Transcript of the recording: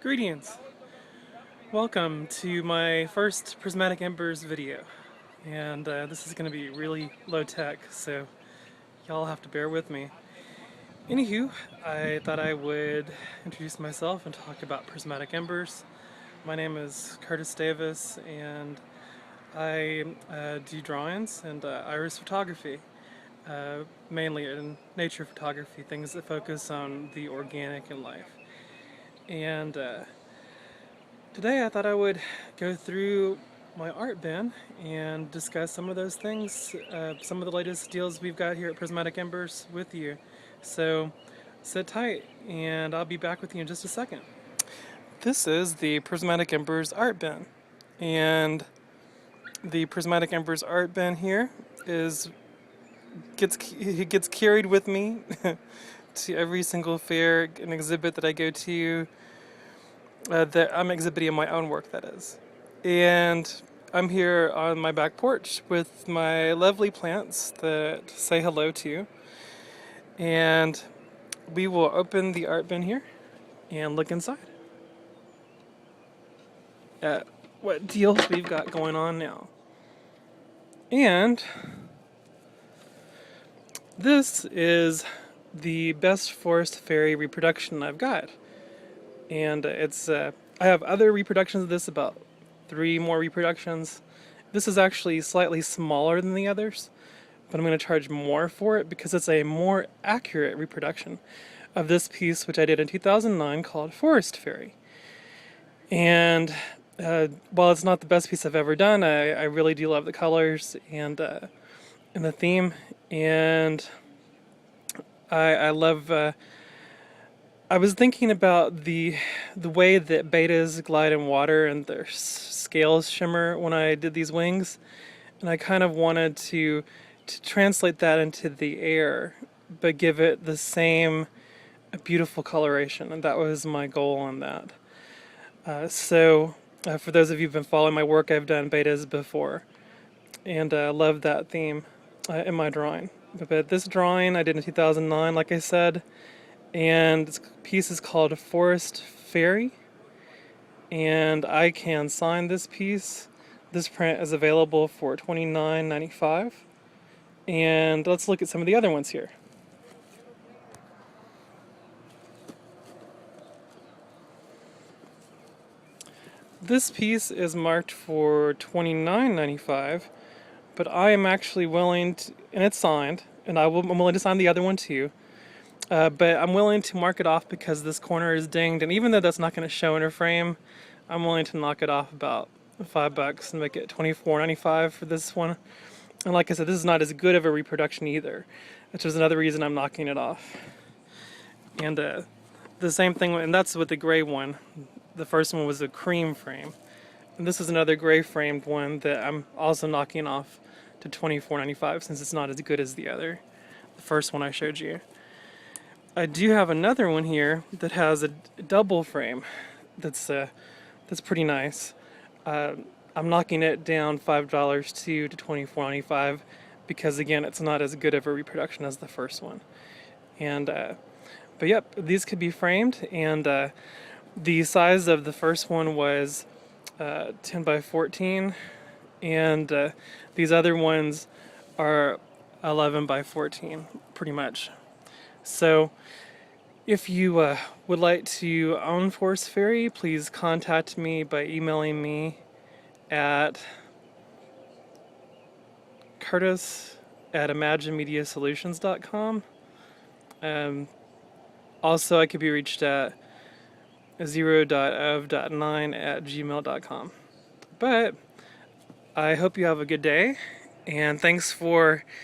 Greetings! Welcome to my first Prismatic Embers video, and this is going to be really low tech, so y'all have to bear with me. Anywho, I thought I would introduce myself and talk about Prismatic Embers. My name is Curtis Davis, and I do drawings and iris photography, mainly in nature photography, things that focus on the organic in life. And today I thought I would go through my art bin and discuss some of those things, some of the latest deals we've got here at Prismatic Embers with you. So sit tight and I'll be back with you in just a second. This is the Prismatic Embers art bin, and the Prismatic Embers art bin here gets carried with me to every single fair and exhibit that I go to. That I'm exhibiting my own work, that is. And I'm here on my back porch with my lovely plants that say hello to you. And we will open the art bin here and look inside at what deals we've got going on now. And this is the best Forest Fäerie reproduction I've got. And I have other reproductions of this, about 3 more reproductions. This is actually slightly smaller than the others, but I'm going to charge more for it because it's a more accurate reproduction of this piece, which I did in 2009, called Forest Fäerie. And while it's not the best piece I've ever done, I really do love the colors and the theme, and I love. I was thinking about the way that betas glide in water and their scales shimmer when I did these wings, and I kind of wanted to translate that into the air, but give it the same beautiful coloration, and that was my goal on that. For those of you who've been following my work, I've done betas before, and I love that theme in my drawing. But this drawing I did in 2009, like I said. And this piece is called Forest Fäerie, and I can sign this piece. This print is available for $29.95. And let's look at some of the other ones here. This piece is marked for $29.95, but I am actually willing to, and it's signed, and I'm willing to sign the other one too. But I'm willing to mark it off because this corner is dinged, and even though that's not going to show in her frame, I'm willing to knock it off about $5 and make it $24.95 for this one. And like I said, this is not as good of a reproduction either, which is another reason I'm knocking it off. And the same thing, and that's with the gray one. The first one was a cream frame, and this is another gray framed one that I'm also knocking off to $24.95 since it's not as good as the first one I showed you. I do have another one here that has a double frame that's pretty nice. I'm knocking it down $5 to $24.95 because again it's not as good of a reproduction as the first one. And but yep, these could be framed, and the size of the first one was 10 by 14, and these other ones are 11 by 14 pretty much. So if you would like to own Forest Fäerie, please contact me by emailing me at curtis@imaginemediasolutions.com. Also, I could be reached at 0.of.9@gmail.com. But I hope you have a good day, and thanks for